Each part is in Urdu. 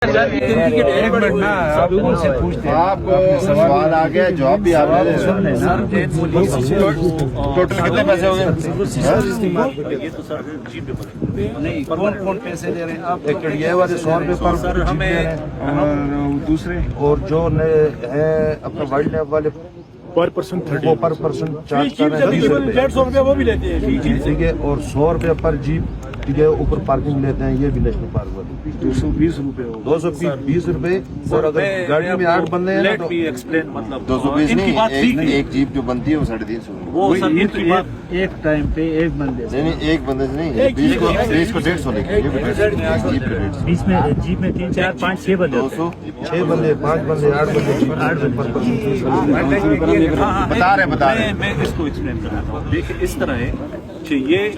ایک منٹ نا آپ ان سے پوچھتے ہیں آپ کو سوال آ گیا جواب بھی آپ نے ٹوٹل کتنے پیسے ہو گئے؟ یہ تو سر جی پہ نہیں کون پیسے دے رہے ہیں آپ؟ یہ والے 100 روپے پر سر ہمیں دوسرے اور جو ہے اپنا وائلڈ لائف والے پر پرسن وہ پر پرسن چارج کر رہے ہیں 150 روپے وہ بھی لیتے ہیں. ٹھیک ہے، اور 100 روپے پر جیپ ٹھیک ہے اوپر پارکنگ لیتے ہیں، یہ بھی نیشنل پارک والے 220 روپے ہو 220 روپے. اور اگر گاڑی میں 8 بندے ہیں لیٹ می ایکسپلین مطلب 220 ان کی بات ٹھیک نہیں، ہے ایک جیپ جو بنتی ہے وہ 350 وہ سر ان کی بات ایک ٹائم پہ ایک بندے سے نہیں ایک بندے سے نہیں، 20 کو 150 لے کے یہ بھی جیپ پہ 150 بیچ میں جیپ میں 3 4 5 6 بندے 6 بندے 5 بندے 8 بندے پر بتا رہے ہیں میں اس کو ایکسپلین کر رہا ہوں. دیکھیں اس طرح ہے کہ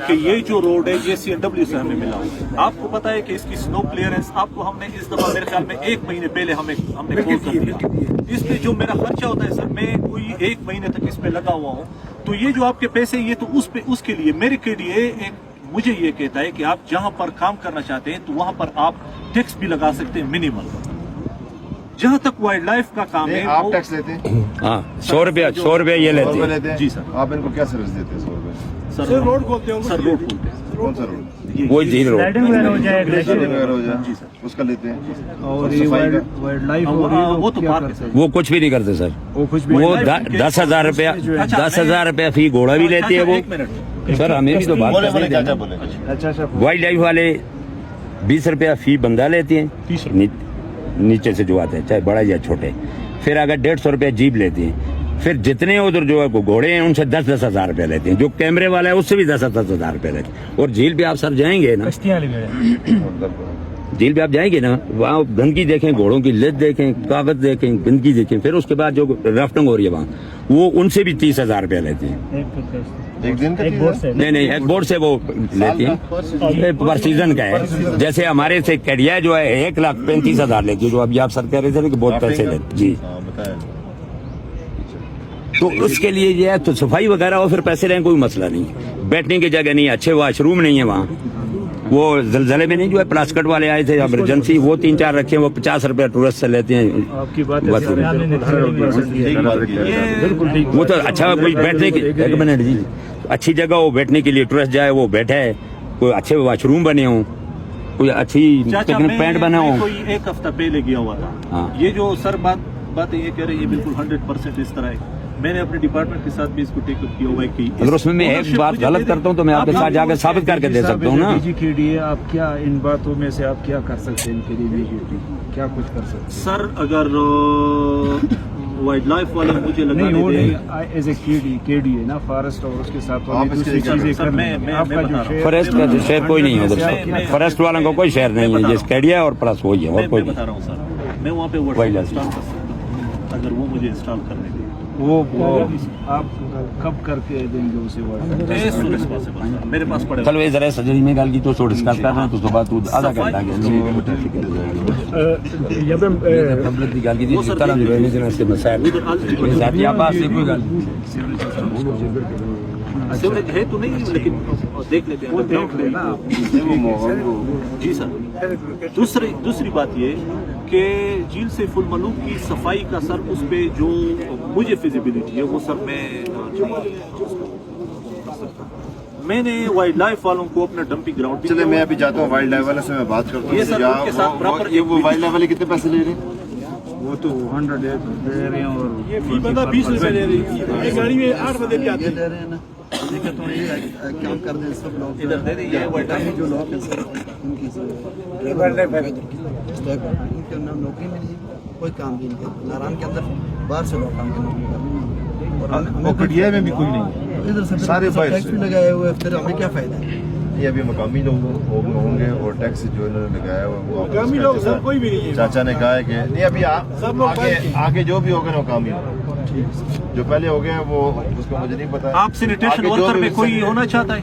یہ جو روڈ ہے یہ CNW سے ہمیں ملا. آپ کو پتا ہے کہ اس کی سنو کلیئرنس آپ کو ہم نے اس دفعہ میرے خیال میں 1 مہینے پہلے ہم نے کال کر دیا. اس پہ جو میرا خرچہ ہوتا ہے سر میں کوئی 1 مہینے تک اس پہ لگا ہوا ہوں. تو یہ جو آپ کے پیسے یہ تو اس کے لیے میرے کے لیے ایک مجھے یہ کہتا ہے کہ آپ جہاں پر کام کرنا چاہتے ہیں تو وہاں پر آپ ٹیکس بھی لگا سکتے ہیں منیمل. جہاں تک وائلڈ لائف کا کام ہے آپ ٹیکس لیتے ہیں؟ ہاں 100 روپے یہ لیتے ہیں. جی سر. آپ ان کو کیا سروس دیتے ہیں 100 روپے؟ سر روڈ کھولتے ہیں سر روڈ کھولتے ہیں. کون سا روڈ؟ وہی جھیل روڈ رائڈنگ وغیرہ ہو جائے وغیرہ ہو جائے اس کا لیتے ہیں. اور صفائی کا وائلڈ لائف وہ تو پارک ہے. وہ کچھ بھی نہیں کرتے سر. وہ 10,000 روپیہ 10,000 روپیہ فی گھوڑا بھی لیتے ہیں. وہ سر ہمیں بھی تو بات بولے چاچا بولے. وائلڈ لائف والے 20 روپیہ فی بندہ لیتے ہیں نیچے سے جو آتے ہیں چاہے بڑا یا چھوٹے. پھر اگر 150 روپیہ جیپ لیتے ہیں. پھر جتنے ادھر جو گھوڑے ہیں ان سے 10 ہزار روپے لیتے ہیں. جو کیمرے والا ہے اس سے بھی 10 ہزار روپے لیتے ہیں. اور جھیل پہ آپ سر جائیں گے نا جھیل پہ آپ جائیں گے نا وہاں گندگی دیکھیں گھوڑوں کی لت دیکھیں کاغذ دیکھیں گندگی دیکھیں. پھر اس کے بعد جو رافٹنگ ہو رہی ہے وہاں وہ ان سے بھی 30 ہزار روپے لیتے ہیں. ایک دن کا نہیں ایک بورڈ سے وہ لیتی ہیں پر سیزن کا ہے. جیسے ہمارے سے کیڈیا جو ہے 1,35,000 لیتی ہے جو ابھی آپ سر کہہ رہے تھے کہ بہت پیسے لیتے. جی تو اس کے لیے یہ ہے تو صفائی وغیرہ ہو پھر پیسے رہیں کوئی مسئلہ نہیں. بیٹھنے کی جگہ نہیں اچھے واش روم نہیں ہے وہاں. وہ زلزلے میں نہیں جو ہے پلاسکٹ والے آئے تھے ایمرجنسی وہ 3-4 رکھے وہ 50 روپے ٹورسٹ سے لیتے ہیں. وہ تو اچھا کوئی بیٹھنے کی 1 منٹ جی اچھی جگہ ہو بیٹھنے کے لیے ٹورسٹ جائے وہ بیٹھے کوئی اچھے واش روم بنے ہوں کوئی اچھی پکنک پوائنٹ بنا ہو. کوئی 1 ہفتہ پہلے گیا ہوا تھا. یہ جو سر بات یہ کہہ رہے ہیں یہ بالکل 100% اس طرح ہے. میں نے اپنے ڈپارٹمنٹ کے ساتھ بھی اس کو ٹیک اپ کیا ہوا ہے کہ اگر اس میں ایک بات غلط کرتا ہوں تو میں آپ کے ساتھ جا کے ثابت کر کے دے سکتا ہوں نا. جی کے لیے آپ کیا ان باتوں میں سے آپ کیا کر سکتے ہیں ان کے لیے کیا کچھ کر سکتے ہیں سر؟ اگر وائلڈ لائف والے مجھے لگا نہیں ایز اے کے ڈی ہے نا فارسٹ اور اس کے ساتھ دوسری چیزیں فارسٹ کا شہر کوئی نہیں ہے ادھر. فارسٹ والوں کا کوئی شہر نہیں ہے جس کیڈیا اور پلس وہی ہے اور کوئی بتا رہا ہوں سر. میں وہاں پہ انسٹال کر سکتا ہوں اگر وہ مجھے انسٹال کرنے کے وہ آپ کب کر کے دیں گے اسے میرے پاس پڑے. چلو ذرا سجری میں گل کی تو سو ڈسکس کر رہے ہیں تو صبح تو آدھا گھنٹہ پبلک کی گل کی جس طرح جو ہے اس کے مسائل ذاتی آباد سے کوئی گل سیوریج ہے تو نہیں لیکن دیکھ لیتے ہیں. جی سر. دوسری بات یہ کہ جھیل سے فل ملوک کی صفائی کا سر اس پہ جو مجھے فیزیبلٹی ہے وہ سر میں نے وائلڈ لائف والوں کو اپنا ڈمپنگ گراؤنڈ. چلے میں ابھی جاتا ہوں وائلڈ لائف والے سے میں بات کرتا ہوں. یہ سر ان کے ساتھ پراپر وہ وائلڈ لائف والے کتنے پیسے لے رہے ہیں؟ وہ تو 100 دے رہے ہیں اور یہ فی بندہ 20 روپے لے رہی ہے. ایک گاڑی میں 8 بندے بھی آتے ہیں. کام کر دیں سب لوگ ادھر دے رہی ہے جو لوگ ہیں سر ان کی نوکری ملی کوئی کام بھی نہیں. ناران کے اندر باہر سے لوگ کام کرنے میں بھی کوئی نہیں. ادھر سے سارے ٹیکس بھی لگائے ہوئے پھر ہمیں کیا فائدہ ہے؟ یہ ابھی مقامی لوگ ہوں گے اور ٹیکس جو انہوں نے لگایا ہوا مقامی لوگ سر کوئی بھی نہیں ہے. چاچا نے کہا ہے کہ نہیں ابھی آگے جو بھی ہوگا نا مقامی جو پہلے ہو گیا وہ اس کو مجھے نہیں پتا. آپ سینیٹیشن ورکر میں کوئی ہونا چاہتا ہے